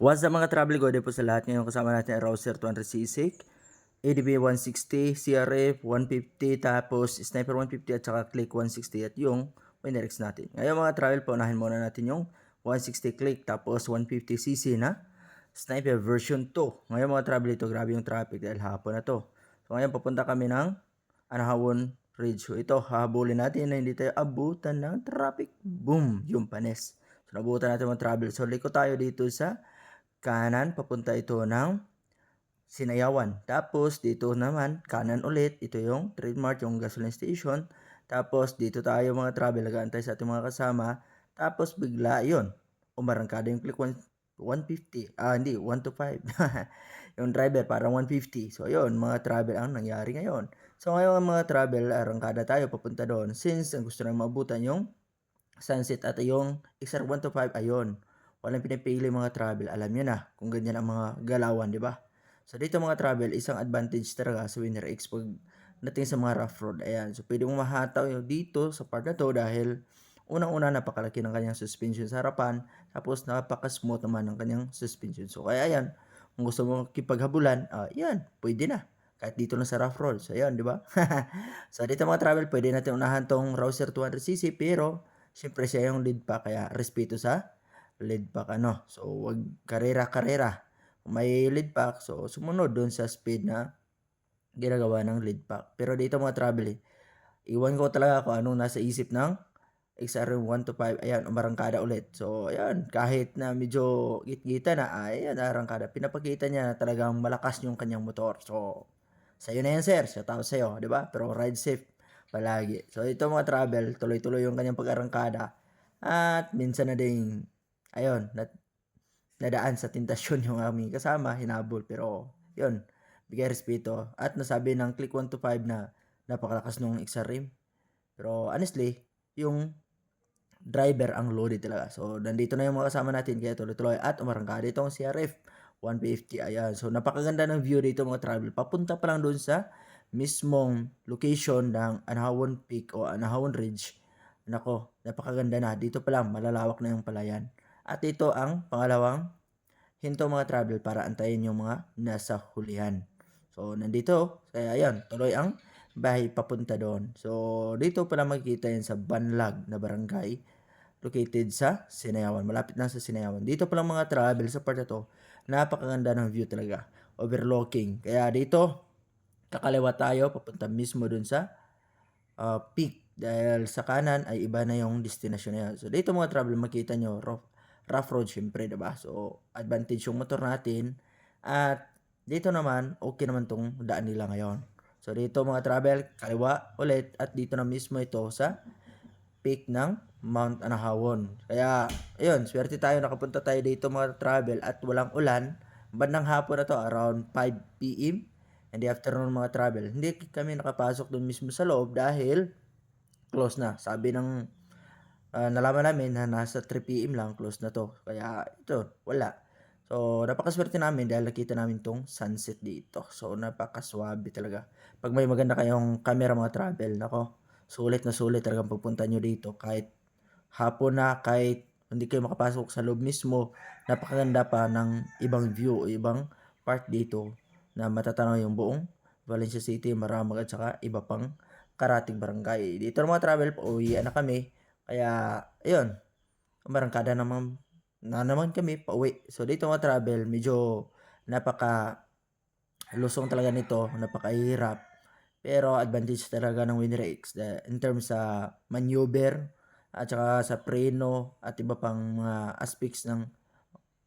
What's up mga travel gode po sa lahat. Ngayon kasama natin ang Rouser 200cc, ADB 160, CRF 150, tapos Sniper 150 at saka Click 160 at yung Winrex natin. Ngayon mga travel, paunahin muna natin yung 160 Click tapos 150cc na Sniper version 2. Ngayon mga travel, ito grabe yung traffic dahil hapon na to. So ngayon papunta kami ng Anahawon Ridge. So ito, hahabulin natin na hindi tayo abutan ng traffic. Boom! Yung panes. So nabutan natin mga travel. So liko tayo dito sa kanan, papunta ito ng Sinayawan. Tapos dito naman, kanan ulit, ito yung trademark, yung gasoline station. Tapos dito tayo mga travel, nag-aantay sa ating mga kasama. Tapos bigla yun, umarangkada yung Click 150. Hindi, 1 to 5. Yung driver parang 150. So yun, mga travel ang nangyari ngayon. So ngayon mga travel, arangkada tayo papunta doon. Since ang gusto na mabutan yung sunset at yung XR 1 to 5, ayun. Walang pinipili mga travel. Alam nyo na kung ganyan ang mga galawan, di ba? So dito mga travel, isang advantage talaga sa Winner X pag nating sa mga rough road. Ayan. So pwede mong mahataw yung dito sa part na to dahil unang-una napakalaki ng kanyang suspension sa harapan. Tapos napaka-smooth naman ng kanyang suspension. So kaya ayan, kung gusto mo kipaghabulan, yan, pwede na. Kahit dito na sa rough road. So ayan, di ba? So dito mga travel, pwede natin unahan tong Rouser 200cc pero siyempre siya yung lead pack kaya respeto sa lead pack ano. So wag karera-karera. Kung may lead pack, so sumunod doon sa speed na ginagawa ng lead pack. Pero dito mga travel iwan ko talaga kung anong nasa isip ng XR 1 to 5. Ayan, umarangkada ulit. So ayan, kahit na medyo gitgita na, ayan, arangkada. Pinapakita niya na talagang malakas yung kanyang motor. So sa'yo na yan sir, shout out sa'yo, di ba? Pero ride safe palagi. So ito mga travel, tuloy-tuloy yung kanyang pag-arangkada. At minsan na ding, ayun, nadaan sa tentasyon yung aming kasama, hinabol. Pero yun, bigay respeto. At nasabi ng Click 1 to 5 na napakalakas nung XR rim. Pero honestly, yung driver ang loaded talaga. So, nandito na yung mga kasama natin kaya tuloy-tuloy at umarangkada itong CRF 150. Ayan. So, napakaganda ng view dito mga travel. Papunta pa lang doon sa mismong location ng Anahawon Peak o Anahawon Ridge. Nako, napakaganda na. Dito pa lang, malalawak na yung palayan. At ito ang pangalawang hinto mga travel para antayin yung mga nasa hulihan. So, nandito. Kaya ayan, tuloy ang bahay papunta doon. So, dito pala makikita yan sa Banlag na barangay located sa Sinayawan. Malapit lang sa Sinayawan. Dito pa lang mga travel sa part na to, napakaganda ng view talaga. Overlooking. Kaya dito, kakaliwa tayo, papunta mismo dun sa peak. Dahil sa kanan ay iba na yung destination na yan. So, dito mga travel, makita nyo, rough road syempre, diba? So, advantage yung motor natin. At dito naman, okay naman tong daan nila ngayon. So, dito mga travel, kaliwa ulit. At dito na mismo ito sa peak ng Mount Anahawon. Kaya, ayun, swerte tayo, nakapunta tayo dito mga travel at walang ulan. Bandang hapon na to, around 5 p.m. in the afternoon mga travel. Hindi kami nakapasok doon mismo sa loob dahil close na. Sabi ng nalaman namin na nasa 3 p.m. lang, close na to. Kaya ito, wala. So, napakaswerte namin dahil nakita namin tong sunset dito. So, napakaswabe talaga. Pag may maganda kayong camera mga travel, nako, sulit na sulit talagang pupunta nyo dito. Kahit hapon na, kahit hindi kayo makapasok sa loob mismo, napakaganda pa ng ibang view o ibang part dito na matatanaw yung buong Valencia City, Maramag at saka iba pang karating barangay. Dito mga travel, pauwian na kami. Kaya, ayun, barangkada naman kami pauwi. So dito mga travel, medyo napaka lusong talaga nito, napakahirap. Pero advantage talaga ng Winner X in terms sa maneuver at saka sa preno at iba pang mga aspects ng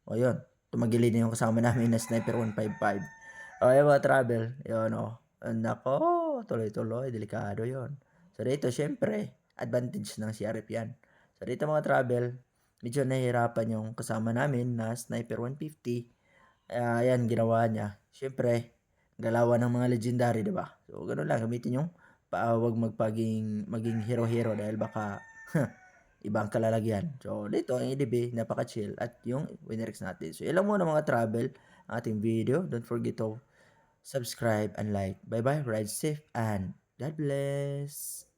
o yun, tumagilid na yung kasama namin na Sniper 155. O yung mga travel, yun o. Nako, tuloy-tuloy, delikado yon. So dito, syempre, advantage ng CRF yan. So dito mga travel, medyo nahihirapan yung kasama namin na Sniper 150. Ayan, ginawa niya. Syempre, galawan ng mga legendary, diba? So, ganun lang, gamitin yung wag maging hero-hero dahil baka ibang kalalagyan. So, dito, ang EDB, napaka-chill at yung Winrex natin. So, ilang muna mga travel ang ating video. Don't forget to subscribe and like. Bye-bye, ride safe, and God bless!